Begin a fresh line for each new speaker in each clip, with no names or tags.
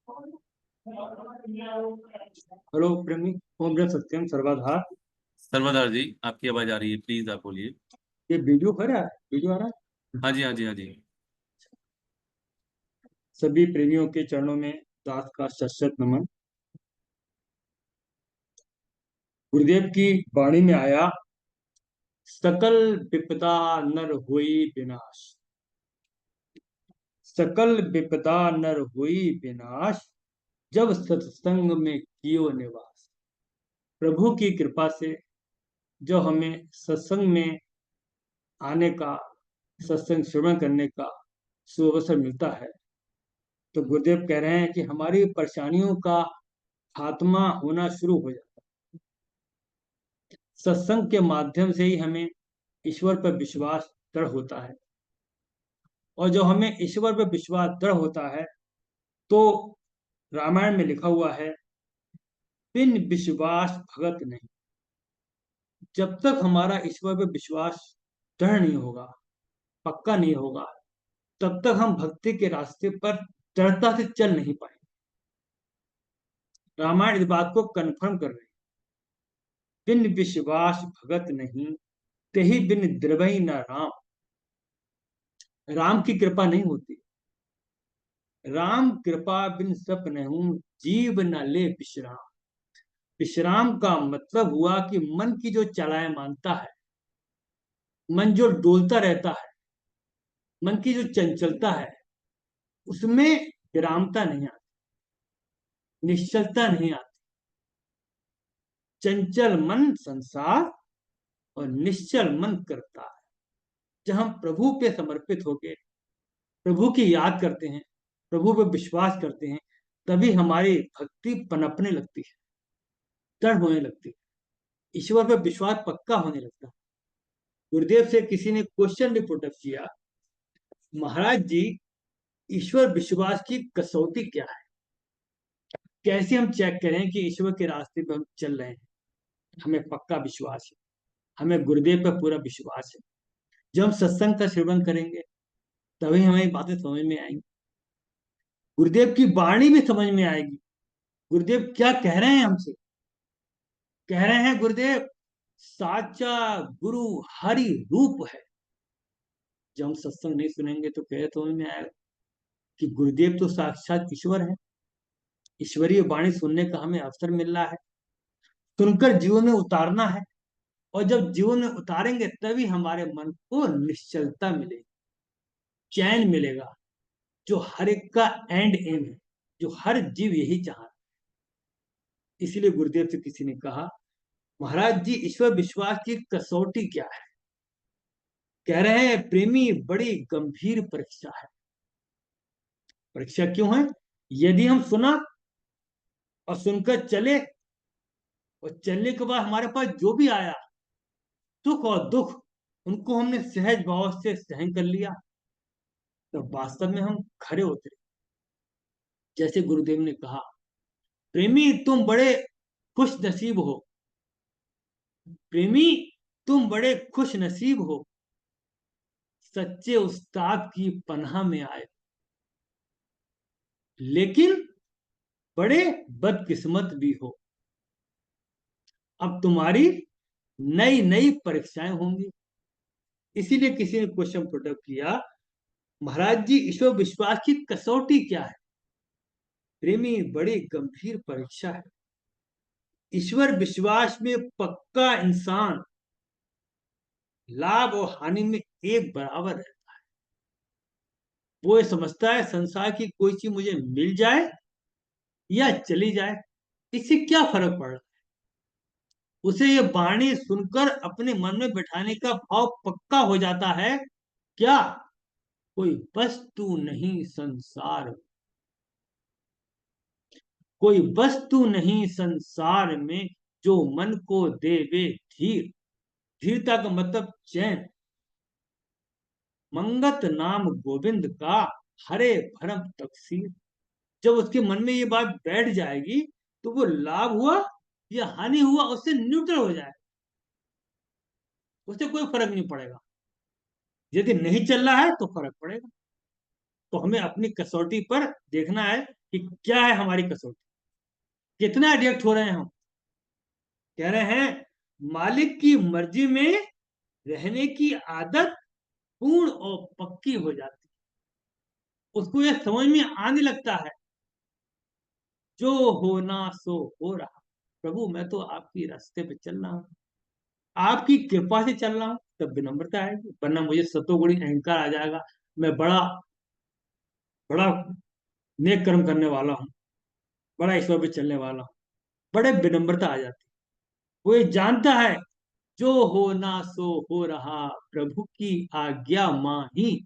Hello प्रेमी। ओम ब्रह्म सत्यम सर्वधा।
सर्वदार जी, आपकी आवाज आ रही है, प्लीज आप बोलिए।
ये वीडियो कर रहा है, वीडियो आ रहा है।
हाँ जी, हाँ जी, हाँ जी।
सभी प्रेमियों के चरणों में दास का शत नमन। गुरुदेव की वाणी में आया, सकल विपदा नर होई विनाश। सकल विपदा नर होई विनाश, जब सत्संग में कियो निवास। प्रभु की कृपा से जो हमें सत्संग में आने का, सत्संग श्रवण करने का सुअवसर मिलता है, तो गुरुदेव कह रहे हैं कि हमारी परेशानियों का खात्मा होना शुरू हो जाता है। सत्संग के माध्यम से ही हमें ईश्वर पर विश्वास दृढ़ होता है, और जब हमें ईश्वर पर विश्वास दृढ़ होता है तो रामायण में लिखा हुआ है, बिन विश्वास भगत नहीं। जब तक हमारा ईश्वर पर विश्वास दृढ़ नहीं होगा, पक्का नहीं होगा, तब तक हम भक्ति के रास्ते पर दृढ़ता से चल नहीं पाएंगे। रामायण इस बात को कन्फर्म कर रही है। बिन विश्वास भगत नहीं, तेहि बिन द्रवई न राम। राम की कृपा नहीं होती। राम कृपा बिन सप नहीं, जीव न ले विश्राम। विश्राम का मतलब हुआ कि मन की जो चलाए मानता है, मन जो डोलता रहता है, मन की जो चंचलता है, उसमें विरामता नहीं आती, निश्चलता नहीं आती। चंचल मन संसार और निश्चल मन करता है। जब हम प्रभु पे समर्पित होके प्रभु की याद करते हैं, प्रभु पे विश्वास करते हैं, तभी हमारी भक्ति पनपने लगती है, दृढ़ होने लगती है, ईश्वर पे विश्वास पक्का होने लगता है। गुरुदेव से किसी ने क्वेश्चन भी पुटअप किया, महाराज जी, ईश्वर विश्वास की कसौटी क्या है? कैसे हम चेक करें कि ईश्वर के रास्ते पे हम चल रहे हैं? हमें पक्का विश्वास है, हमें गुरुदेव पर पूरा विश्वास है। जब हम सत्संग का सेवन करेंगे, तभी हमें बातें समझ में आएंगी, गुरुदेव की वाणी भी समझ में आएगी। गुरुदेव क्या कह रहे हैं हमसे? कह रहे हैं गुरुदेव, साचा गुरु हरि रूप है। जब हम सत्संग नहीं सुनेंगे तो कैसे समझ में आएगा कि गुरुदेव तो साक्षात ईश्वर है। ईश्वरीय वाणी सुनने का हमें अवसर मिल रहा है, सुनकर जीवन में उतारना है, और जब जीवन में उतारेंगे तभी हमारे मन को निश्चलता मिलेगी, चैन मिलेगा, जो हर एक का एंड एम है, जो हर जीव यही चाह रहा है। इसीलिए गुरुदेव से किसी ने कहा, महाराज जी, ईश्वर विश्वास की कसौटी क्या है? कह रहे हैं, प्रेमी, बड़ी गंभीर परीक्षा है। परीक्षा क्यों है? यदि हम सुना और सुनकर चले, और चलने के बाद हमारे पास जो भी आया, सुख और दुख, उनको हमने सहज भाव से सहन कर लिया, तो वास्तव में हम खरे उतरे। जैसे गुरुदेव ने कहा, प्रेमी तुम बड़े खुश नसीब हो। प्रेमी तुम बड़े खुश नसीब हो, सच्चे उस्ताद की पनाह में आए। लेकिन बड़े बदकिस्मत भी हो, अब तुम्हारी नई नई परीक्षाएं होंगी। इसीलिए किसी ने क्वेश्चन पुटअप किया, महाराज जी, ईश्वर विश्वास की कसौटी क्या है? प्रेमी, बड़ी गंभीर परीक्षा है। ईश्वर विश्वास में पक्का इंसान लाभ और हानि में एक बराबर है। वो ये समझता है, संसार की कोई चीज मुझे मिल जाए या चली जाए, इससे क्या फर्क पड़ रहा है। उसे ये वाणी सुनकर अपने मन में बैठाने का भाव पक्का हो जाता है, क्या कोई वस्तु नहीं संसार, कोई वस्तु नहीं संसार में जो मन को देवे धीर। धीरता का मतलब चैन। मंगत नाम गोविंद का, हरे भरम तकसीर। जब उसके मन में ये बात बैठ जाएगी, तो वो लाभ हुआ या हानि हुआ, उससे न्यूट्रल हो जाए, उससे कोई फर्क नहीं पड़ेगा। यदि नहीं चल रहा है तो फर्क पड़ेगा। तो हमें अपनी कसौटी पर देखना है कि क्या है हमारी कसौटी, कितना एडिक्ट हो रहे हैं हम। कह रहे हैं मालिक की मर्जी में रहने की आदत पूर्ण और पक्की हो जाती है। उसको यह समझ में आने लगता है जो होना सो हो रहा। प्रभु मैं तो आपकी रास्ते पे चल रहा हूँ, आपकी कृपा से चल रहा हूँ, तब विनम्रता आएगी, वरना मुझे सतोगुणी अहंकार आ जाएगा। मैं बड़ा बड़ा नेक कर्म करने वाला हूँ, बड़ा ईश्वर पे चलने वाला हूँ, बड़े विनम्रता आ जाती है। वो ये जानता है जो होना सो हो रहा, प्रभु की आज्ञा माही,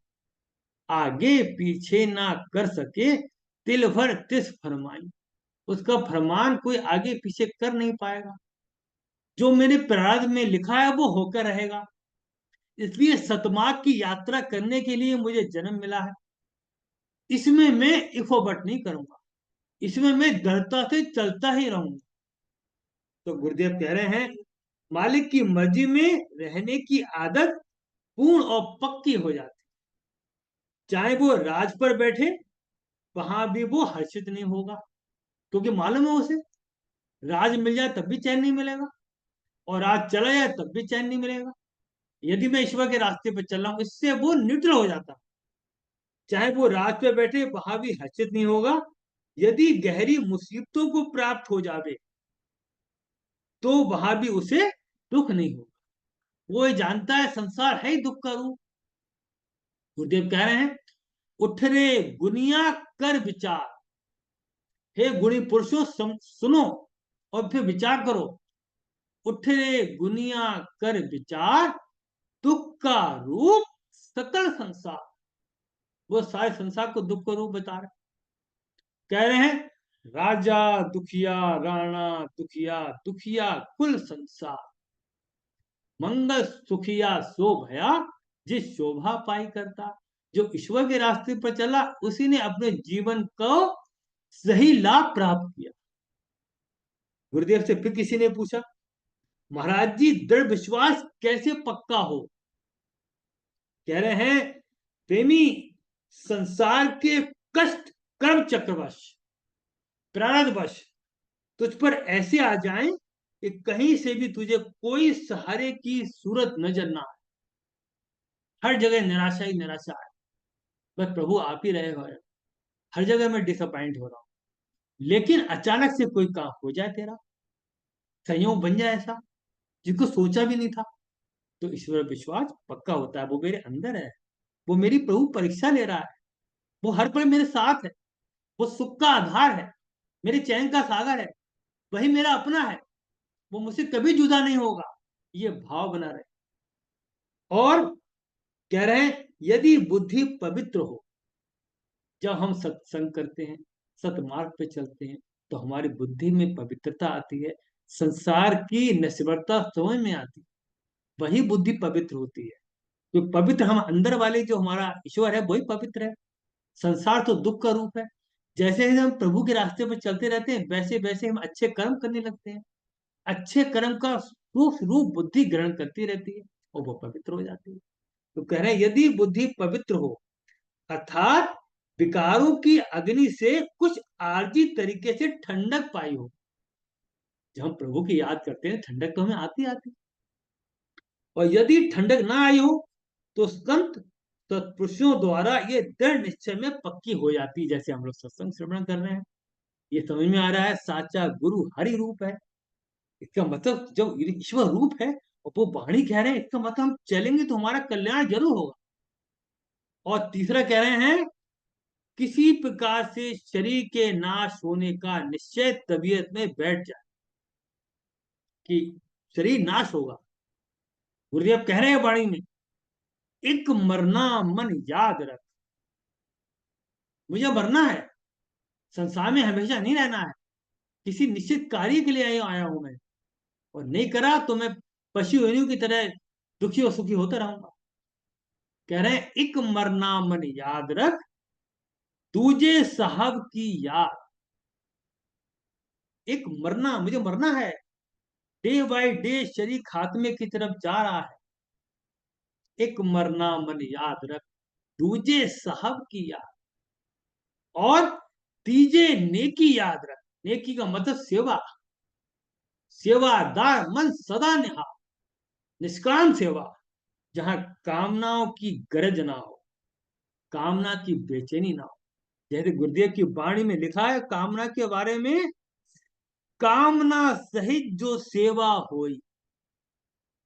आगे पीछे ना कर सके, तिल भर तिस फरमाई। उसका फरमान कोई आगे पीछे कर नहीं पाएगा। जो मेरे प्रारब्ध में लिखा है वो होकर रहेगा। इसलिए सतमार्ग की यात्रा करने के लिए मुझे जन्म मिला है। इसमें मैं इफोबट नहीं करूंगा, इसमें मैं दृढ़ता से चलता ही रहूंगा। तो गुरुदेव कह रहे हैं मालिक की मर्जी में रहने की आदत पूर्ण और पक्की हो जाती। चाहे वो राज पर बैठे, वहां भी वो हर्षित नहीं होगा, क्योंकि मालूम है उसे राज मिल जाए तब भी चैन नहीं मिलेगा, और राज चला जाए तब भी चैन नहीं मिलेगा। यदि मैं ईश्वर के रास्ते पर चल रहा हूं, इससे वो न्यूट्रल हो जाता। चाहे वो राज पे बैठे, वहां भी हर्षित नहीं होगा। यदि गहरी मुसीबतों को प्राप्त हो जावे, तो वहां भी उसे दुख नहीं होगा। वो ये जानता है संसार है ही दुख का रूप। गुरुदेव कह रहे हैं उठ रे गुनिया कर विचार। हे गुणी पुरुषों सुनो और फिर विचार करो। उठ रे गुनिया कर विचार, दुख का रूप सकल संसार। वो सारे संसार को दुख का रूप बता रहे। कह रहे हैं राजा दुखिया, राणा दुखिया, दुखिया कुल संसार, मंगल सुखिया सो भया, जिस शोभा पाई करता। जो ईश्वर के रास्ते पर चला, उसी ने अपने जीवन को सही लाभ प्राप्त किया। गुरुदेव से फिर किसी ने पूछा महाराज जी दृढ़ विश्वास कैसे पक्का हो। कह रहे हैं प्रेमी संसार के कष्ट कर्म चक्रवश, प्रारब्धवश तुझ पर ऐसे आ जाएं कि कहीं से भी तुझे कोई सहारे की सूरत नजर ना आए। हर जगह निराशा ही निराशा है, बस प्रभु आप ही रहे हो। हर जगह मैं डिसअपॉइंट हो रहा हूँ। लेकिन अचानक से कोई काम हो जाए, तेरा संयोग बन जाए ऐसा जिसको सोचा भी नहीं था, तो ईश्वर विश्वास पक्का होता है। वो मेरे अंदर है, वो मेरी प्रभु परीक्षा ले रहा है, वो हर पल मेरे साथ है, वो सुख का आधार है, मेरे चैन का सागर है, वही मेरा अपना है, वो मुझसे कभी जुदा नहीं होगा। ये भाव बना रहे। और कह रहे हैं यदि बुद्धि पवित्र हो, जब हम सत्संग करते हैं, सतमार्ग पे चलते हैं, तो हमारी बुद्धि में पवित्रता आती है, संसार की नश्वरता समझ में आती है, वही बुद्धि पवित्र होती है। जो पवित्र हम अंदर वाले जो हमारा ईश्वर है वही पवित्र है। संसार तो दुख का रूप है। जैसे ही हम प्रभु के रास्ते पर चलते रहते हैं, वैसे वैसे हम अच्छे कर्म करने लगते हैं। अच्छे कर्म का सूक्ष्म रूप बुद्धि ग्रहण करती रहती है और वो पवित्र हो जाती है। तो कह रहे हैं यदि बुद्धि पवित्र हो, अर्थात विकारों की अग्नि से कुछ आर्जी तरीके से ठंडक पाई हो। जब हम प्रभु की याद करते हैं, ठंडक तो हमें आती आती। और यदि ठंडक ना आई हो, तो संत सत्पुरुषों द्वारा ये दृढ़ निश्चय में पक्की हो जाती है। जैसे हम लोग सत्संग श्रवण कर रहे हैं, ये समझ में आ रहा है साचा गुरु हरि रूप है। इसका मतलब जब ईश्वर रूप है और वो वाणी कह रहे हैं, इसका मतलब हम चलेंगे तो हमारा कल्याण जरूर होगा। और तीसरा कह रहे हैं किसी प्रकार से शरीर के नाश होने का निश्चय तबीयत में बैठ जाए कि शरीर नाश होगा। गुरुदेव कह रहे हैं वाणी में एक मरना मन याद रख। मुझे मरना है, संसार में हमेशा नहीं रहना है। किसी निश्चित कार्य के लिए आया हूं मैं, और नहीं करा तो मैं पशु योनियों की तरह दुखी और सुखी होता रहूंगा। कह रहे हैं एक मरना मन याद रख, तुझे साहब की याद। एक मरना, मुझे मरना है। डे बाय डे शरीर खात्मे की तरफ जा रहा है। एक मरना मन याद रख, तुझे साहब की याद। और तीजे नेकी याद रख। नेकी का मतलब सेवा, सेवादार मन सदा निहार, निष्काम सेवा, जहां कामनाओं की गरज ना हो, कामना की बेचैनी ना हो। जैसे गुरुदेव की वाणी में लिखा है कामना के बारे में, कामना सहित जो सेवा होई,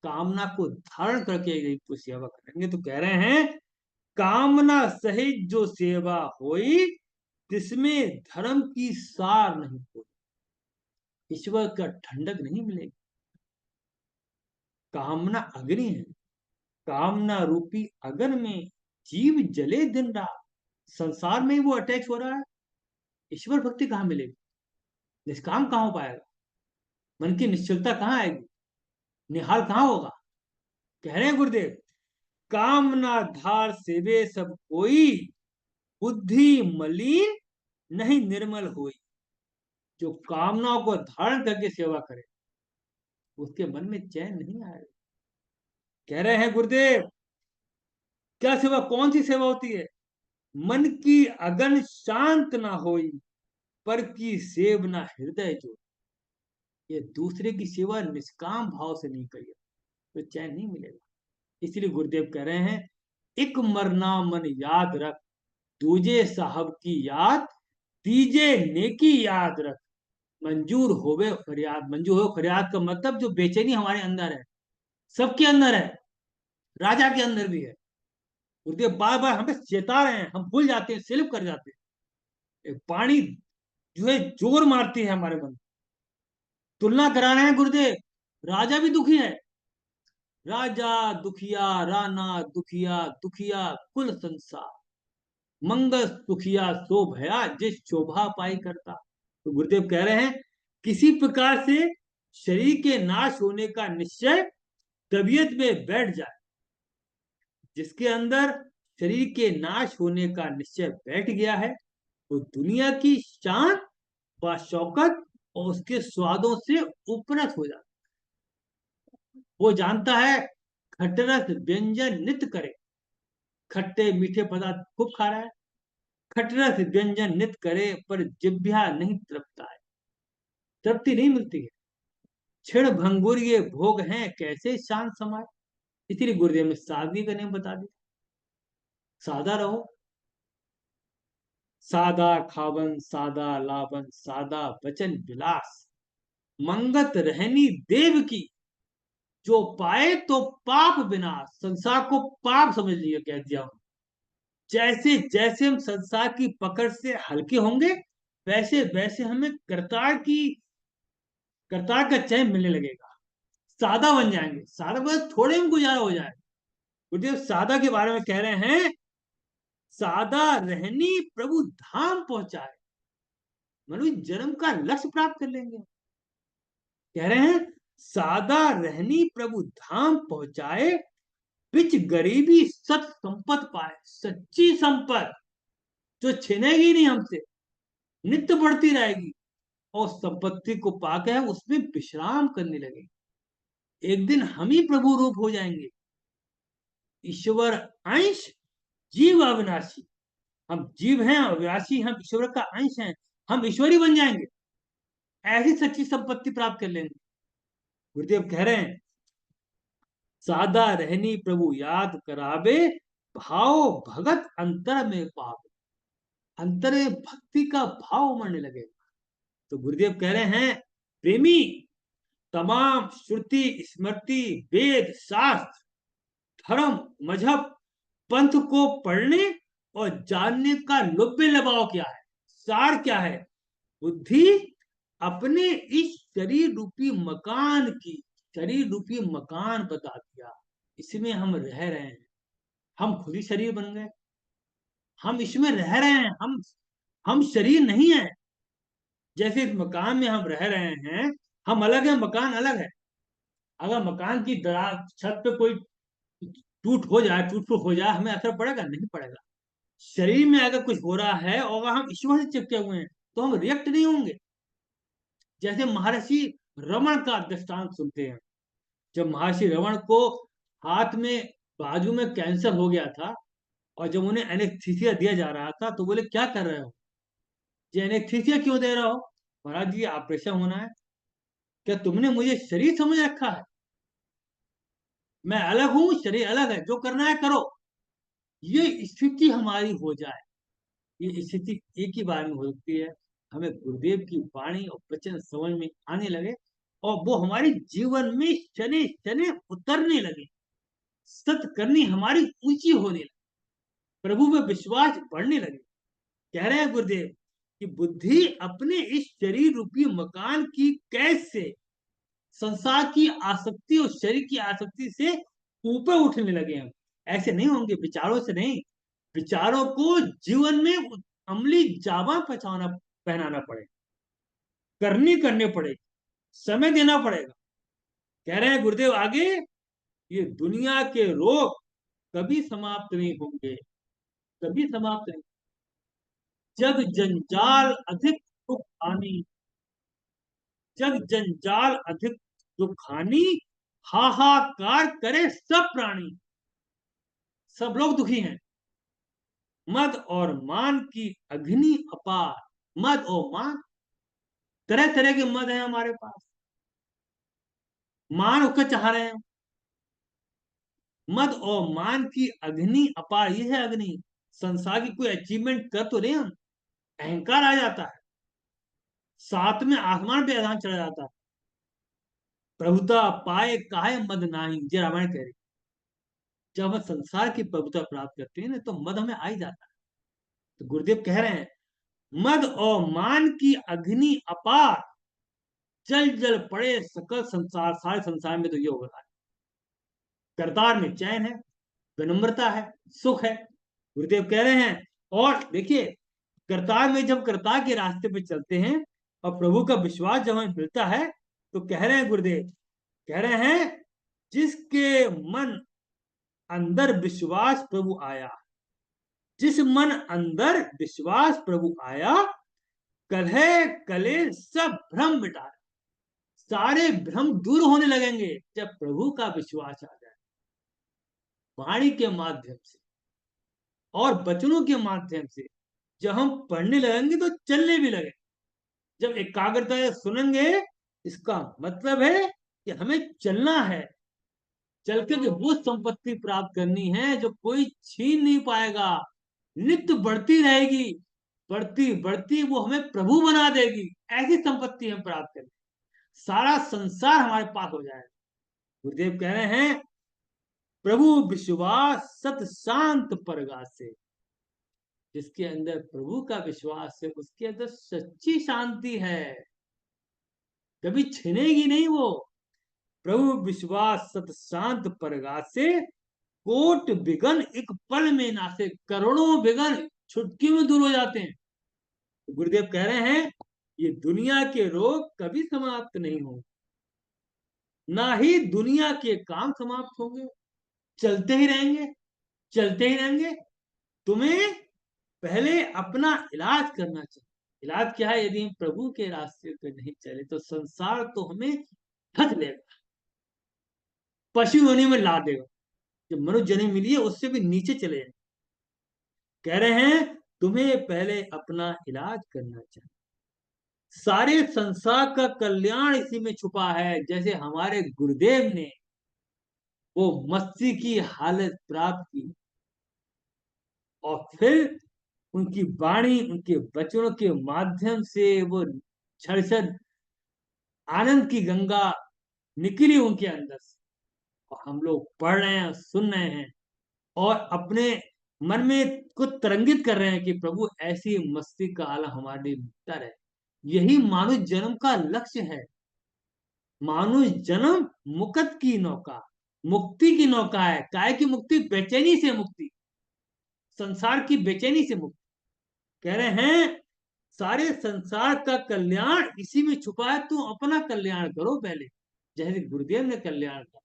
कामना को धारण करके यदि कोई सेवा करेंगे तो कह रहे हैं कामना सहित जो सेवा होई, जिसमें धर्म की सार नहीं होई, ईश्वर का ठंडक नहीं मिलेगी। कामना अग्नि है, कामना रूपी अग्नि में जीव जले दिन रात, संसार में ही वो अटैच हो रहा है। ईश्वर भक्ति कहाँ मिलेगी, निष्काम कहाँ हो पाएगा, मन की निश्चलता कहाँ आएगी, निहाल कहाँ होगा। कह रहे हैं गुरुदेव, कामना धार सेवे सब कोई, बुद्धि मलिन नहीं निर्मल हुई। जो कामनाओं को धारण करके सेवा करे उसके मन में चैन नहीं आएगा। कह रहे हैं गुरुदेव, क्या सेवा, कौन सी सेवा होती है, मन की अगन शांत ना होई, पर की सेव ना हृदय जो। ये दूसरे की सेवा निष्काम भाव से नहीं करिए तो चैन नहीं मिलेगा। इसलिए गुरुदेव कह रहे हैं, एक मरना मन याद रख, दूजे साहब की याद, तीजे नेकी याद रख, मंजूर होवे फरियाद। मंजूर हो फरियाद का मतलब जो बेचैनी हमारे अंदर है, सबके अंदर है, राजा के अंदर भी है। गुरुदेव बार बार हमें चेता रहे हैं, हम भूल जाते हैं, स्लिप कर जाते हैं। एक पानी जो है जोर मारती है हमारे मन। तुलना करा रहे हैं गुरुदेव, राजा भी दुखी है, राजा दुखिया राना दुखिया, दुखिया कुल संसार, मंगल सुखिया सो भया, जिस शोभा पाई करता। तो गुरुदेव कह रहे हैं किसी प्रकार से शरीर के नाश होने का निश्चय तबीयत में बैठ जाए, जिसके अंदर शरीर के नाश होने का निश्चय बैठ गया है वो दुनिया की शान व शौकत और उसके स्वादों से उपरत हो जाता। वो जानता है खटरस व्यंजन नित्य करे, खट्टे मीठे पदार्थ खूब खा रहा है, खटरस व्यंजन नित्य करे, पर जिह्वा नहीं तृप्ता है, तृप्ति नहीं मिलती है। क्षण भंगुर ये भोग हैं, कैसे शांत समाए। इसीलिए गुरुदेव ने सादगी का नियम बता दिया, सादा रहो, सादा खावन सादा लावन, सादा वचन विलास, मंगत रहनी देव की, जो पाए तो पाप विनाश। संसार को पाप समझ लिया, कह दिया हूं। जैसे जैसे हम संसार की पकड़ से हल्के होंगे वैसे वैसे हमें करतार का चैन मिलने लगेगा, सादा बन जाएंगे। सादा बस थोड़े में गुजारा हो जाए। गुरुदेव सादा के बारे में कह रहे हैं, सादा रहनी प्रभु धाम पहुंचाए, मनुष्य जन्म का लक्ष्य प्राप्त कर लेंगे। कह रहे हैं सादा रहनी प्रभु धाम पहुंचाए, बिच गरीबी सत संपत पाए। सच्ची संपत जो छिनेगी नहीं हमसे, नित्य बढ़ती रहेगी, और संपत्ति को पाकर उसमें विश्राम करने लगे। एक दिन हम ही प्रभु रूप हो जाएंगे, ईश्वर अंश जीव अविनाशी। हम जीव हैं अविनाशी, हम ईश्वर का अंश हैं, हम ईश्वरी बन जाएंगे, ऐसी सच्ची संपत्ति प्राप्त कर लेंगे। गुरुदेव कह रहे हैं सादा रहनी प्रभु याद करावे, भाव भगत अंतर में पावे। अंतर में भक्ति का भाव उमड़ने लगेगा। तो गुरुदेव कह रहे हैं प्रेमी तमाम श्रुति स्मृति वेद शास्त्र धर्म मजहब पंथ को पढ़ने और जानने का लुब्बे लबाव क्या है, सार क्या है। बुद्धि अपने इस शरीर रूपी मकान बता दिया, इसमें हम रह रहे हैं। हम खुद ही शरीर बन गए, हम इसमें रह रहे हैं, हम शरीर नहीं है। जैसे इस मकान में हम रह रहे हैं, हम अलग है, मकान अलग है। अगर मकान की दरार छत पे कोई टूट फूट हो जाए, हमें असर पड़ेगा नहीं पड़ेगा। शरीर में अगर कुछ हो रहा है और अगर हम ईश्वर से चिपके हुए हैं तो हम रिएक्ट नहीं होंगे। जैसे महर्षि रमण का दृष्टांत सुनते हैं, जब महर्षि रमण को हाथ में बाजू में कैंसर हो गया था और जब उन्हें एनेस्थीसिया दिया जा रहा था तो बोले क्या कर रहे हो। ये एनेस्थीसिया क्यों दे रहा हो? महाराज जी ऑपरेशन होना है। क्या तुमने मुझे शरीर समझ रखा है? मैं अलग हूं, शरीर अलग है, जो करना है करो। ये स्थिति हमारी हो जाए, ये स्थिति एक ही बार में हो सकती है। हमें गुरुदेव की वाणी और वचन समझ में आने लगे और वो हमारे जीवन में शनि शनि उतरने लगे, सत करनी हमारी ऊंची होने लगे, प्रभु में विश्वास बढ़ने लगे। कह रहे हैं गुरुदेव कि बुद्धि अपने इस शरीर रूपी मकान की कैद से, संसार की आसक्ति और शरीर की आसक्ति से ऊपर उठने लगे हैं। ऐसे नहीं होंगे, विचारों से नहीं। विचारों को जीवन में अमली जामा पहनाना पड़ेगा, करनी करने पड़ेगी, समय देना पड़ेगा। कह रहे हैं गुरुदेव आगे, ये दुनिया के रोग कभी समाप्त नहीं होंगे, कभी समाप्त नहीं। जग जंजाल अधिक दुख हानि, जग जंजाल अधिक दुख हानि, हाहाकार करे सब प्राणी। सब लोग दुखी हैं। मद और मान की अग्नि अपार, मद और मान, तरह तरह के मद है हमारे पास, मान उसका चाह रहे हैं। मद और मान की अग्नि अपार, ये है अग्नि। संसार की कोई अचीवमेंट कर तो रहे हम, अहंकार आ जाता है, साथ में आसमान पे आधान चढ़ा जाता है। प्रभुता पाए काहे मद नाही, ये रामायण कह रही। जब हम संसार की प्रभुता प्राप्त करते हैं ना, तो मद हमें आ ही जाता है। तो गुरुदेव कह रहे हैं, मद और मान की अग्नि अपार, जल जल पड़े सकल संसार। सारे संसार में तो ये हो रहा है। करतार में चैन है, विनम्रता है, सुख है, गुरुदेव कह रहे हैं। और देखिए, करतार में जब करतार के रास्ते पे चलते हैं और प्रभु का विश्वास जब हमें मिलता है, तो कह रहे हैं गुरुदेव, कह रहे हैं, जिसके मन अंदर विश्वास प्रभु आया, जिस मन अंदर विश्वास प्रभु आया, कलह कले सब भ्रम मिटा। सारे भ्रम दूर होने लगेंगे जब प्रभु का विश्वास आ जाए। वाणी के माध्यम से और वचनों के माध्यम से जब हम पढ़ने लगेंगे तो चलने भी लगे। जब एकाग्रता से सुनेंगे, इसका मतलब है कि हमें चलना है, चल के वो संपत्ति प्राप्त करनी है जो कोई छीन नहीं पाएगा, नित्य बढ़ती रहेगी, बढ़ती बढ़ती वो हमें प्रभु बना देगी। ऐसी संपत्ति हम प्राप्त करें, सारा संसार हमारे पास हो जाएगा। गुरुदेव कह रहे हैं, प्रभु विश्वास सत शांत परगा से। जिसके अंदर प्रभु का विश्वास है, उसके अंदर सच्ची शांति है, कभी छिनेगी नहीं वो। प्रभु विश्वास सत शांत परगा से, कोट विघन एक पल में नासे। करोड़ों विघन छुटकी में दूर हो जाते हैं। तो गुरुदेव कह रहे हैं, ये दुनिया के रोग कभी समाप्त नहीं होंगे, ना ही दुनिया के काम समाप्त होंगे, चलते ही रहेंगे, चलते ही रहेंगे। तुम्हें पहले अपना इलाज करना चाहिए। इलाज क्या है? यदि हम प्रभु के रास्ते पे नहीं चले तो संसार तो हमें हथ लेगा, पशु होने में ला देगा। जो मनुष्य जन्म मिली है उससे भी नीचे चले जाए। कह रहे हैं, तुम्हें पहले अपना इलाज करना चाहिए। सारे संसार का कल्याण इसी में छुपा है। जैसे हमारे गुरुदेव ने वो मस्ती की हालत प्राप्त की और फिर उनकी वाणी, उनके वचनों के माध्यम से वो छड़ आनंद की गंगा निकली उनके अंदर से। और हम लोग पढ़ रहे हैं, सुन रहे हैं और अपने मन में को तरंगित कर रहे हैं कि प्रभु ऐसी मस्ती का आलम हमारे लिए बेहतर है। यही मानव जन्म का लक्ष्य है। मानुष जन्म मुक्त की नौका, मुक्ति की नौका है। काय की मुक्ति? बेचैनी से मुक्ति, संसार की बेचैनी से मुक्ति। कह रहे हैं, सारे संसार का कल्याण इसी में छुपा है, तू अपना कल्याण करो पहले। जैसे गुरुदेव ने कल्याण का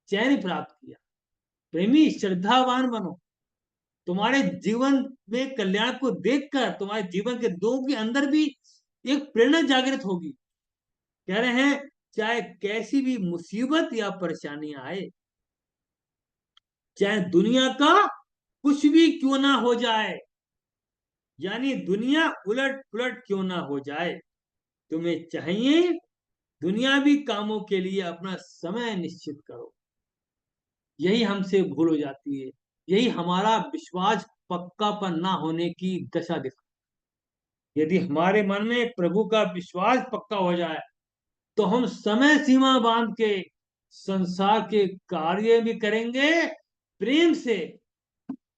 चैन प्राप्त किया। प्रेमी श्रद्धावान बनो। तुम्हारे जीवन में कल्याण को देखकर तुम्हारे जीवन के दो के अंदर भी एक प्रेरणा जागृत होगी। कह रहे हैं, चाहे कैसी भी मुसीबत या परेशानी आए, चाहे दुनिया का कुछ भी क्यों ना हो जाए, यानी दुनिया उलट पुलट क्यों ना हो जाए, तुम्हें चाहिए दुनियावी कामों के लिए अपना समय निश्चित करो। यही हमसे भूल हो जाती है, यही हमारा विश्वास पक्कापन ना होने की दशा दिखा। यदि हमारे मन में प्रभु का विश्वास पक्का हो जाए तो हम समय सीमा बांध के संसार के कार्य भी करेंगे प्रेम से,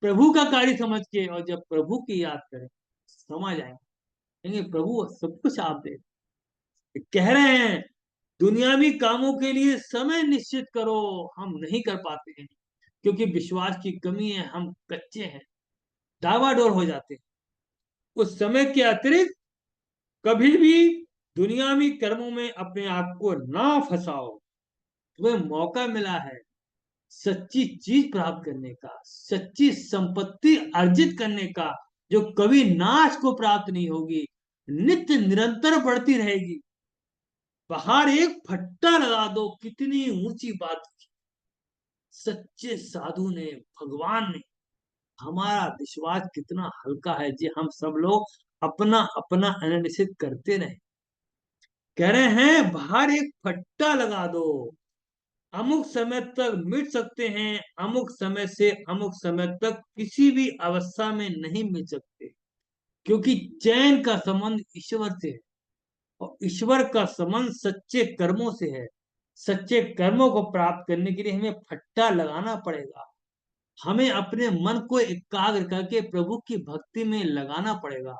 प्रभु का कार्य समझ के। और जब प्रभु की याद करें समझ आएंगे, कहेंगे प्रभु सब कुछ आप दे। कह रहे हैं दुनियावी कामों के लिए समय निश्चित करो, हम नहीं कर पाते हैं क्योंकि विश्वास की कमी है, हम कच्चे हैं, डावाडोल हो जाते हैं। उस समय के अतिरिक्त कभी भी दुनियावी कर्मों में अपने आप को ना फंसाओ। तुम्हें मौका मिला है सच्ची चीज प्राप्त करने का, सच्ची संपत्ति अर्जित करने का, जो कभी नाश को प्राप्त नहीं होगी, नित्य निरंतर बढ़ती रहेगी। बाहर एक फट्टा लगा दो, कितनी ऊंची बात की। सच्चे साधु ने, भगवान ने, हमारा विश्वास कितना हल्का है जी, हम सब लोग अपना अपना अनालिसिस करते रहे। कह रहे हैं बाहर एक फट्टा लगा दो, अमुक समय तक मिट सकते हैं, अमुक समय से अमुक समय तक किसी भी अवस्था में नहीं मिल सकते, क्योंकि चैन का संबंध ईश्वर से है और ईश्वर का संबंध सच्चे कर्मों से है। सच्चे कर्मों को प्राप्त करने के लिए हमें फट्टा लगाना पड़ेगा, हमें अपने मन को एकाग्र करके प्रभु की भक्ति में लगाना पड़ेगा,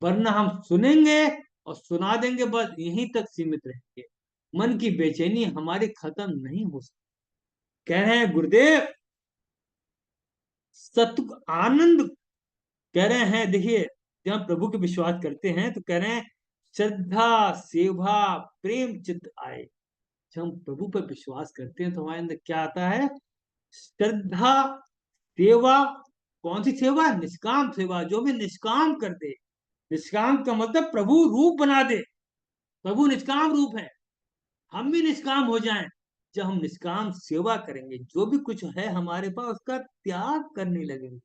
वरना हम सुनेंगे और सुना देंगे, बस यहीं तक सीमित रहेंगे। मन की बेचैनी हमारी खत्म नहीं हो सकती। कह रहे हैं गुरुदेव सत्व आनंद, कह रहे हैं देखिए जब हम प्रभु के विश्वास करते हैं तो कह रहे हैं श्रद्धा सेवा प्रेम चित्त आए। जब हम प्रभु पर विश्वास करते हैं तो हमारे अंदर क्या आता है? श्रद्धा सेवा। कौन सी सेवा? निष्काम सेवा, जो भी निष्काम कर दे। निष्काम का मतलब प्रभु रूप बना दे, प्रभु निष्काम रूप है, हम भी निष्काम हो जाएं। जब हम निष्काम सेवा करेंगे, जो भी कुछ है हमारे पास उसका त्याग करने लगेंगे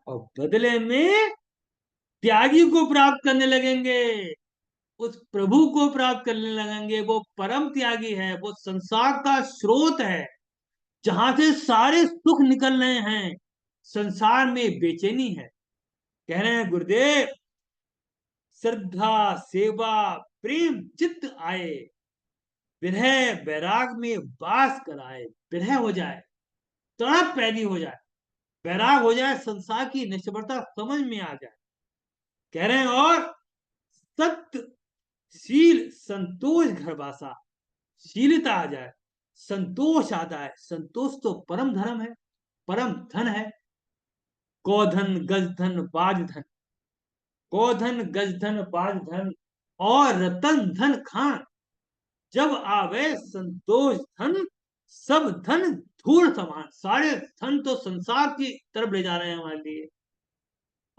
और बदले में त्यागी को प्राप्त करने लगेंगे, उस प्रभु को प्राप्त करने लगेंगे। वो परम त्यागी है, वो संसार का स्रोत है, जहां से सारे सुख निकल रहे हैं। संसार में बेचैनी है। कह रहे हैं गुरुदेव श्रद्धा सेवा प्रेम चित्त आए, विरह वैराग में वास कराए। विरह हो जाए, तड़प पैदी हो जाए, वैराग हो जाए, संसार की निष्फलता समझ में आ जाए। कह रहे हैं और सत्य शील संतोष घर वासा, शीलता आ जाए, संतोष आता है। संतोष तो परम धर्म है, परम धन है। गोधन गजधन बाजधन, गोधन गजधन बाजधन और रतन धन खान, जब आवे संतोष धन सब धन धूल समान। सारे धन तो संसार की तरफ ले जा रहे हैं हमारे लिए,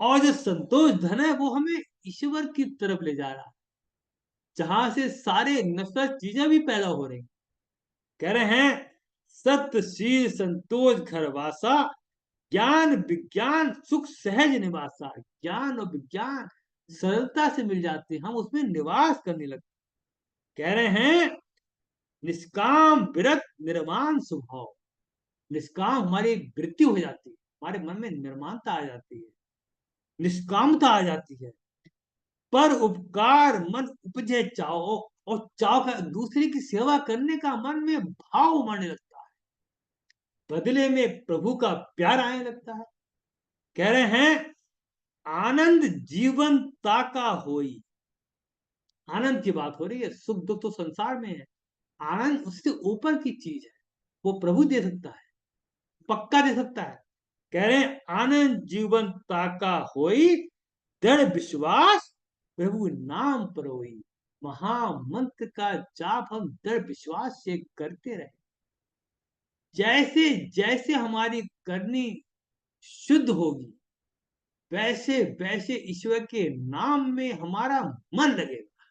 और जो संतोष धन है वो हमें ईश्वर की तरफ ले जा रहा है, जहां से सारे नश्वर चीजें भी पैदा हो रही। कह रहे हैं सत्य शील संतोष घर वासा, ज्ञान विज्ञान सुख सहज निवासा। ज्ञान और विज्ञान सरलता से मिल जाते हैं, हम उसमें निवास करने लगते। कह रहे हैं निष्काम विरत निर्माण स्वभाव। निष्काम हमारी वृत्ति हो जाती है, हमारे मन में निर्माणता आ जाती है, निष्कामता आ जाती है। पर उपकार मन उपजे चाहो, और चाव का दूसरे की सेवा करने का मन में भाव उमड़ने लगता है, बदले में प्रभु का प्यार आने लगता है। कह रहे हैं आनंद जीवन ताका होई। आनंद की बात हो रही है, सुख दुख तो संसार में है, आनंद उससे ऊपर की चीज है, वो प्रभु दे सकता है, पक्का दे सकता है। कह रहे हैं आनंद जीवन ताका होई, दृढ़ विश्वास प्रभु नाम पर होई। महामंत्र का जाप हम दृढ़ विश्वास से करते रहे, जैसे जैसे हमारी करनी शुद्ध होगी वैसे वैसे ईश्वर के नाम में हमारा मन लगेगा,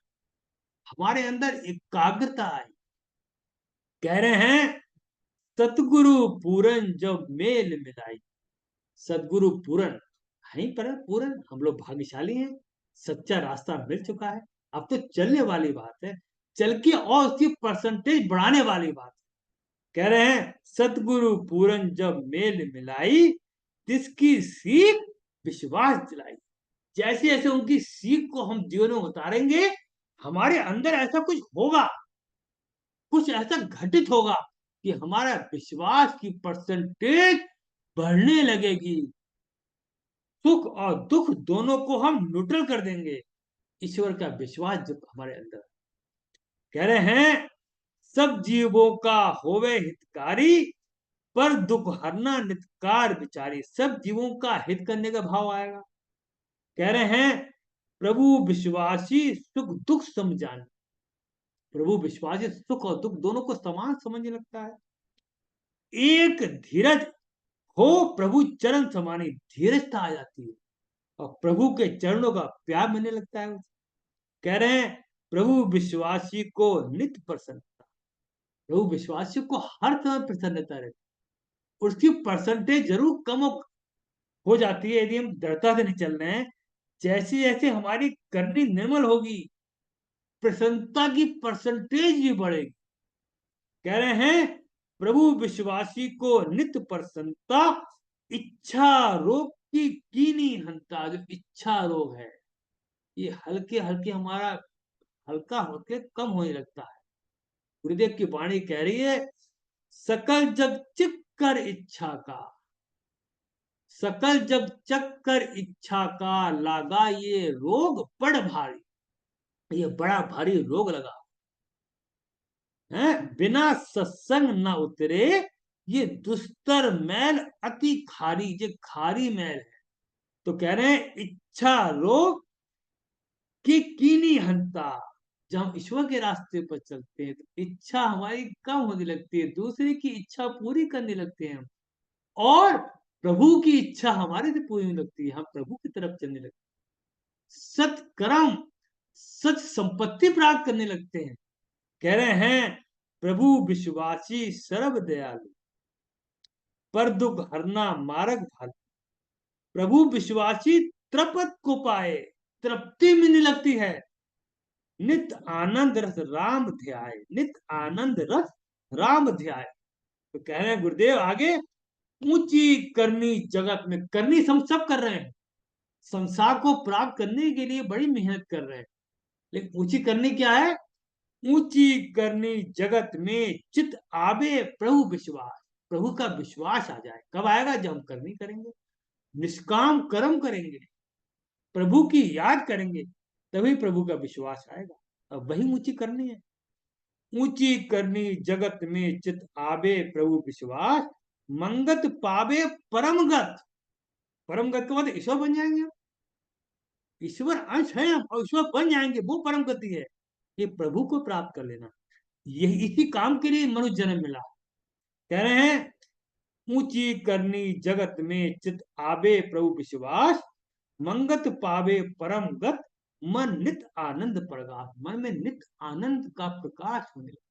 हमारे अंदर एकाग्रता आए। कह रहे हैं सतगुरु पूरन जब मेल मिलाई। सदगुरु पूरन यहीं पर है पूरन, हम लोग भाग्यशाली हैं, सच्चा रास्ता मिल चुका है। अब तो चलने वाली बात है, चल के और उसकी परसेंटेज बढ़ाने वाली बात है। कह रहे हैं सतगुरु पूरन जब मेल मिलाई, तिसकी सीख विश्वास दिलाई। जैसे जैसे उनकी सीख को हम जीवन में उतारेंगे, हमारे अंदर ऐसा कुछ होगा, कुछ ऐसा घटित होगा कि हमारा विश्वास की परसेंटेज बढ़ने लगेगी। सुख और दुख दोनों को हम न्यूट्रल कर देंगे, ईश्वर का विश्वास जब हमारे अंदर। कह रहे हैं सब जीवों का होवे हितकारी, पर दुख हरना नितकार विचारी। सब जीवों का हित करने का भाव आएगा। कह रहे हैं प्रभु विश्वासी सुख दुख समझाने। प्रभु विश्वासी सुख और दुख दोनों को समान समझने लगता है। एक धीरज हो प्रभु चरण समानी, धीरजता आ जाती है और प्रभु के चरणों का प्यार मिलने लगता है। कह रहे हैं प्रभु विश्वासी को नित्य प्रसन्नता। प्रभु विश्वासी को हर समय प्रसन्नता रहती है। उसकी परसेंटेज जरूर कम हो जाती है यदि हम दृढ़ता से नहीं चल रहे हैं। जैसे जैसे हमारी करनी निर्मल होगी, प्रसन्नता की परसेंटेज भी बढ़ेगी। कह रहे हैं प्रभु विश्वासी को नित्य प्रसन्नता, इच्छा रोग की कीनी हंता। जो इच्छा रोग है, ये हल्के हल्के हमारा हल्का होके कम होने लगता है। गुरुदेव की वाणी कह रही है सकल जग चिक कर इच्छा का, सकल जग चक्कर इच्छा का, लागा ये रोग बड़ भारी। ये बड़ा भारी रोग लगा है, बिना सत्संग न उतरे, ये दुस्तर मैल अति खारी। ये खारी मैल है। तो कह रहे हैं इच्छा रोग की कीनी हंता। जब हम ईश्वर के रास्ते पर चलते हैं तो इच्छा हमारी कम होने लगती है, दूसरे की इच्छा पूरी करने लगते हैं हम, और प्रभु की इच्छा हमारे से पूरी होने लगती है, हम प्रभु की तरफ चलने लगते हैं, सत्कर्म सच संपत्ति प्राप्त करने लगते हैं। कह रहे हैं प्रभु विश्वासी सर्व दयालु, पर दुख हरना मार्ग भालू। प्रभु विश्वासी तृपत को पाए, तृप्ति मिलने लगती है। नित आनंद रस राम ध्याय, नित आनंद रस राम ध्याय। तो कह रहे हैं गुरुदेव आगे, ऊंची करनी जगत में, करनी हम सब कर रहे हैं, संसार को प्राप्त करने के लिए बड़ी मेहनत कर रहे हैं, लेकिन ऊंची करनी क्या है? ऊंची करनी जगत में चित आवे प्रभु विश्वास। प्रभु का विश्वास आ जाए। कब आएगा? जब हम करनी करेंगे, निष्काम कर्म करेंगे, प्रभु की याद करेंगे, तभी प्रभु का विश्वास आएगा। अब वही ऊंची करनी है। ऊंची करनी जगत में चित आवे प्रभु विश्वास, मंगत पावे परमगत। परमगत का मतलब ईश्वर बन जाएंगे हम। ईश्वर अंश है हम और ईश्वर बन जाएंगे, वो परम गति है। ये प्रभु को प्राप्त कर लेना, यही इसी काम के लिए मनुष्य जन्म मिला। कह रहे हैं ऊंची करनी जगत में चित आवे प्रभु विश्वास, मंगत पावे परम गत, मन नित आनंद प्रकाश। मन में नित आनंद का प्रकाश होने लगा।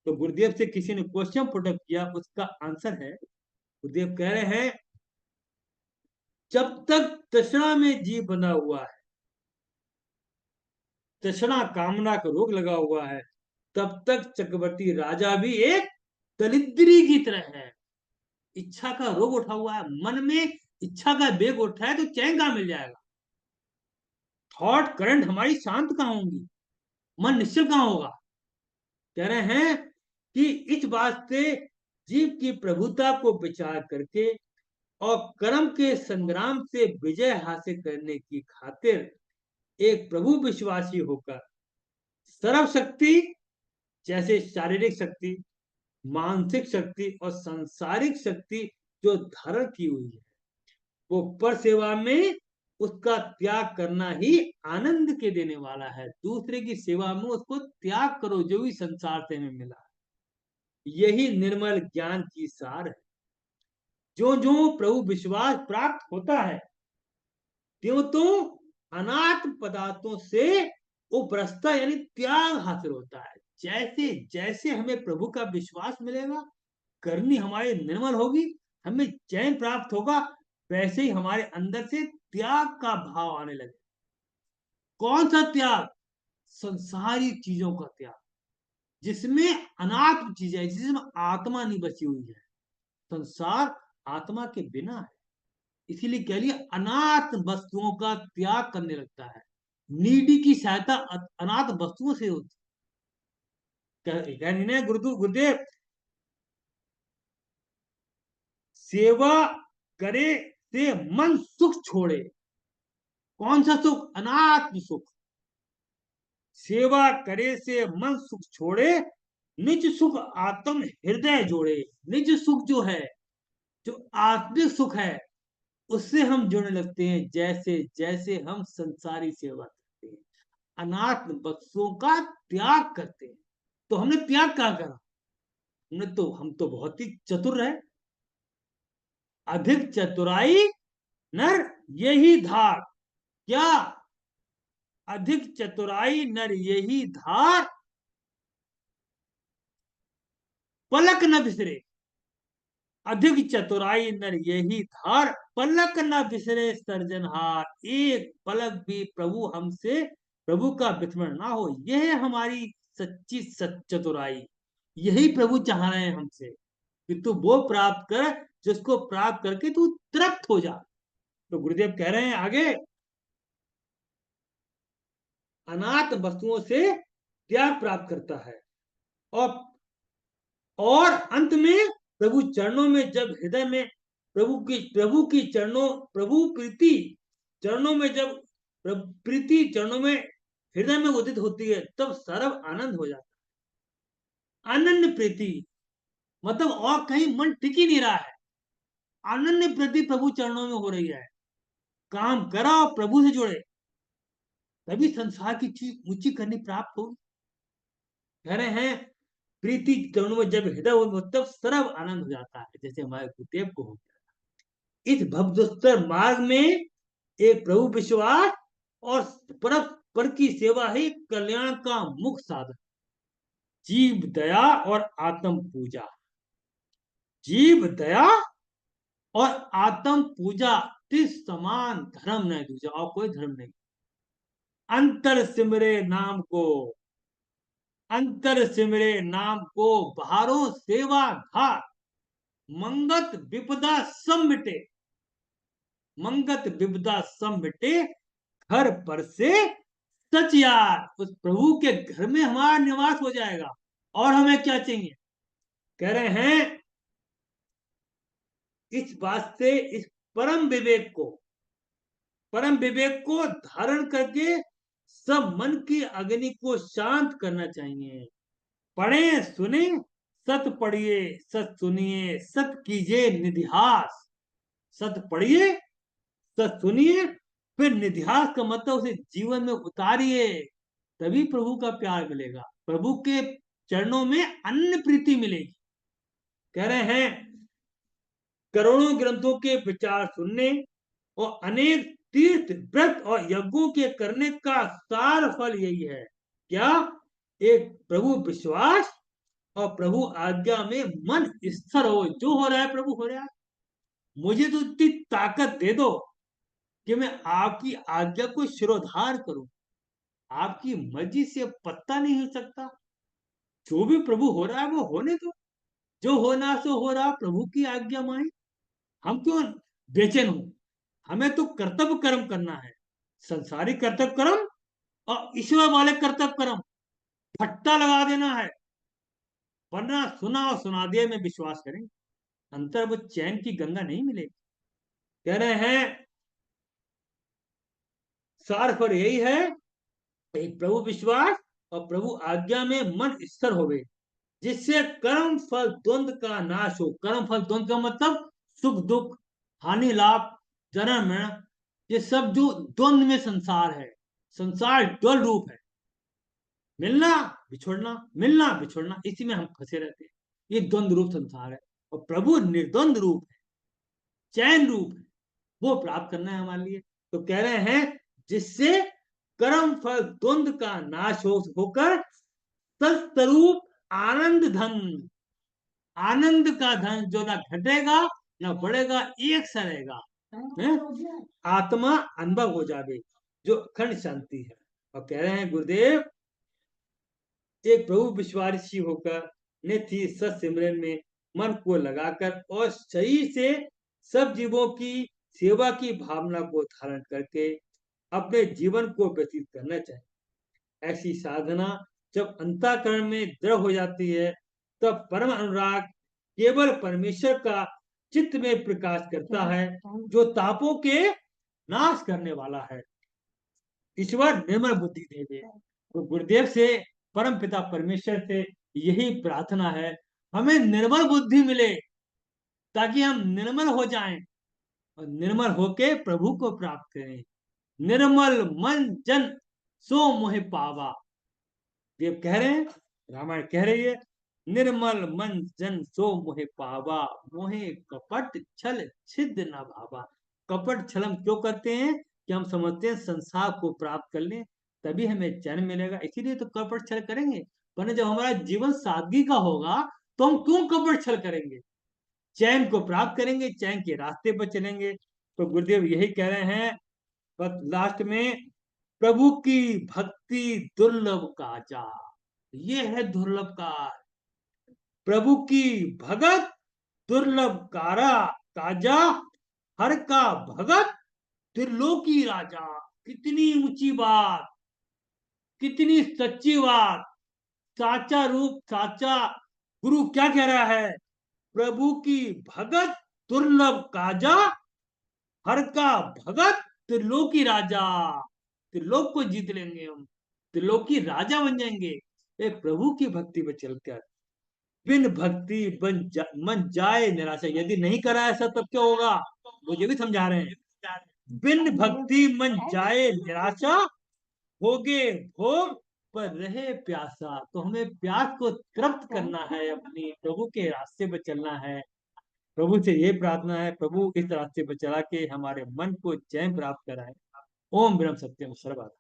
तो गुरुदेव से किसी ने क्वेश्चन पुटअप किया, उसका आंसर है, गुरुदेव कह रहे हैं जब तक तृष्णा में जीव बंधा हुआ है, तृष्णा कामना का रोग लगा हुआ है, तब तक चक्रवर्ती राजा भी एक दरिद्री की तरह है। इच्छा का रोग उठा हुआ है, मन में इच्छा का वेग उठा है, तो चैन कहां मिल जाएगा? थॉट करंट हमारी शांत कहां होंगी? मन निश्चल कहां होगा? कह रहे हैं कि इस बात से जीव की प्रभुता को विचार करके और कर्म के संग्राम से विजय हासिल करने की खातिर एक प्रभु विश्वासी होकर सर्व शक्ति, जैसे शारीरिक शक्ति, मानसिक शक्ति और सांसारिक शक्ति जो धारण की हुई है, वो पर सेवा में उसका त्याग करना ही आनंद के देने वाला है। दूसरे की सेवा में उसको त्याग करो, जो भी संसार से हमें मिला। यही निर्मल ज्ञान की सार है। जो जो प्रभु विश्वास प्राप्त होता है, त्यों तो अनात्म पदार्थों से उपरस्ता यानी त्याग हासिल होता है। जैसे जैसे हमें प्रभु का विश्वास मिलेगा, करनी हमारी निर्मल होगी, हमें चैन प्राप्त होगा, वैसे ही हमारे अंदर से त्याग का भाव आने लगे। कौन सा त्याग? संसारी चीजों का त्याग, जिसमें अनात्म चीज है, जिसमें आत्मा नहीं बची हुई है। संसार आत्मा के बिना है, इसीलिए कह लिया अनात्म वस्तुओं का त्याग करने लगता है। नीडी की सहायता अनाथ वस्तुओं से होती है। गुरुदेव, सेवा करे से मन सुख छोड़े। कौन सा सुख? अनात्म सुख। सेवा करे से मन सुख छोड़े, निज सुख आत्म हृदय जोड़े। निज सुख जो है, जो आत्मिक सुख है, उससे हम जुड़ने लगते हैं जैसे जैसे हम संसारी सेवा करते हैं, अनात्म वस्तुओं का त्याग करते हैं। तो हमने त्याग क्या करा? हम तो बहुत ही चतुर है। अधिक चतुराई नर यही धार। क्या? अधिक चतुराई नर यही धार, पलक न बिसरे। अधिक चतुराई नर यही धार, पलक न बिसरे सर्जनहार। एक पलक भी प्रभु हमसे, प्रभु का विस्मरण ना हो, यह हमारी सच्ची चतुराई। यही प्रभु चाह रहे हैं हमसे कि तू वो प्राप्त कर जिसको प्राप्त करके तू तृप्त हो जा। तो गुरुदेव कह रहे हैं आगे, अनाथ वस्तुओं से त्याग प्राप्त करता है। और अंत में प्रभु चरणों में जब हृदय में प्रभु की चरणों, प्रभु प्रीति चरणों में जब प्रीति चरणों में हृदय में उदित होती है, तब सर्व आनंद हो जाता है। अनन्य प्रीति मतलब और कहीं मन टिक ही नहीं रहा है, अनन्य प्रीति प्रभु चरणों में हो रही है। काम करा और प्रभु से जुड़े, तभी संसार की चीज ऊंची करनी प्राप्त होगी। कह रहे हैं प्रीति चरणों में जब हृदय हो, तब सर्व आनंद हो जाता है, जैसे हमारे गुरुदेव को हो गया। इस भवदुस्तर मार्ग में एक प्रभु विश्वास और परस्पर की सेवा ही कल्याण का मुख्य साधन। जीव दया और आत्म पूजा, जीव दया और आत्म पूजा तिस समान धर्म नहीं दूजा, और कोई धर्म नहीं। अंतर सिमरे नाम को, अंतर सिमरे नाम को, बहारो सेवा घाट। मंगत विपदा सब मिटे, मंगत विपदा सब मिटे, घर पर से सच यार। उस प्रभु के घर में हमारा निवास हो जाएगा। और हमें क्या चाहिए? कह रहे हैं इस बात से, इस परम विवेक को, परम विवेक को धारण करके सब मन की अग्नि को शांत करना चाहिए। पढ़े सुने सत पढ़िए, सत सुनिए, सत कीजिए निधिहास। सत पढ़िए, सत सुनिए, फिर निधिहास का मतलब उसे जीवन में उतारिए, तभी प्रभु का प्यार मिलेगा, प्रभु के चरणों में अन्य प्रीति मिलेगी। कह रहे हैं करोड़ों ग्रंथों के विचार सुनने और अनेक तीर्थ व्रत और यज्ञों के करने का सार फल यही है। क्या? एक प्रभु विश्वास और प्रभु आज्ञा में मन स्थिर हो। जो हो रहा है प्रभु हो रहा है, मुझे तो इतनी ताकत दे दो कि मैं आपकी आज्ञा को शिरोधार करूं। आपकी मर्जी से पत्ता नहीं हो सकता। जो भी प्रभु हो रहा है वो होने दो, जो होना सो हो रहा, प्रभु की आज्ञा माए। हम क्यों बेचैन हो? हमें तो कर्तव्य कर्म करना है, संसारी कर्तव्य कर्म और ईश्वर वाले कर्तव्य कर्म फट्टा लगा देना है, वरना सुना और सुना दिया में विश्वास करें, अंतर वो चैन की गंगा नहीं मिलेगी। कह रहे हैं सार पर यही है, एक प्रभु विश्वास और प्रभु आज्ञा में मन स्थिर होवे, जिससे कर्म फल द्वंद का नाश हो। कर्म फल द्वंद का मतलब सुख दुख, हानि लाभ, जन्म मरण, ये सब जो द्वंद में संसार है, संसार द्वल रूप है, मिलना बिछोड़ना, मिलना बिछोड़ना, इसी में हम फंसे रहते हैं। ये द्वंद रूप संसार है, और प्रभु निर्द्वंद रूप है, चैन रूप है, वो प्राप्त करना है हमारे लिए। तो कह रहे हैं जिससे कर्म फल द्वंद का नाश होकर तत्स्वरूप आनंद धन, आनंद का धन जो ना घटेगा ना बढ़ेगा, एक सा रहेगा। है? आत्मा अनुभव हो जावे, जो अखंड शांति है। और कह रहे हैं गुरुदेव, एक प्रभु विश्वासी होकर नित्य सत्सिमरन में मन को लगाकर और सही से सब जीवों की सेवा की भावना को धारण करके अपने जीवन को व्यतीत करना चाहिए। ऐसी साधना जब अंतःकरण में दृढ़ हो जाती है, तब परम अनुराग केवल परमेश्वर का चित्त में प्रकाश करता है, जो तापों के नाश करने वाला है। ईश्वर निर्मल बुद्धि देवे। तो गुरुदेव से, परम पिता परमेश्वर से यही प्रार्थना है, हमें निर्मल बुद्धि मिले, ताकि हम निर्मल हो जाएं और निर्मल होके प्रभु को प्राप्त करें। निर्मल मन जन सो मोहि पावा। देव कह रहे हैं, रामायण कह रही है, निर्मल मन जन सो मोहि पावा, मोहे कपट छल छिद न भावा। कपट छल हम क्यों करते हैं? कि हम समझते हैं संसार को प्राप्त कर लें तभी हमें चैन मिलेगा, इसीलिए तो कपट छल करेंगे। पर जब हमारा जीवन सादगी का होगा तो हम क्यों कपट छल करेंगे? चैन को प्राप्त करेंगे, चैन के रास्ते पर चलेंगे। तो गुरुदेव यही कह रहे हैं बस लास्ट में, प्रभु की भक्ति दुर्लभ काजा। ये है दुर्लभ का, प्रभु की भगत दुर्लभ कारा काजा, हर का भगत त्रिलोकी राजा। कितनी ऊंची बात, कितनी सच्ची बात। साचा रूप, साचा गुरु क्या कह रहा है? प्रभु की भगत दुर्लभ काजा, हर का भगत त्रिलोकी राजा। त्रिलोक को जीत लेंगे हम, त्रिलोकी राजा बन जाएंगे एक प्रभु की भक्ति पर चलकर। बिन भक्ति मन जाए निराशा। यदि नहीं करा ऐसा तब क्या होगा? मुझे भी समझा रहे हैं, बिन भक्ति मन जाए निराशा, भोगे भोग पर रहे प्यासा। तो हमें प्यास को तृप्त करना है, अपनी प्रभु के रास्ते पर चलना है। प्रभु से ये प्रार्थना है, प्रभु इस रास्ते पर चला के हमारे मन को चैन प्राप्त कराए। ओम ब्रह्म सत्यम सर्वदा।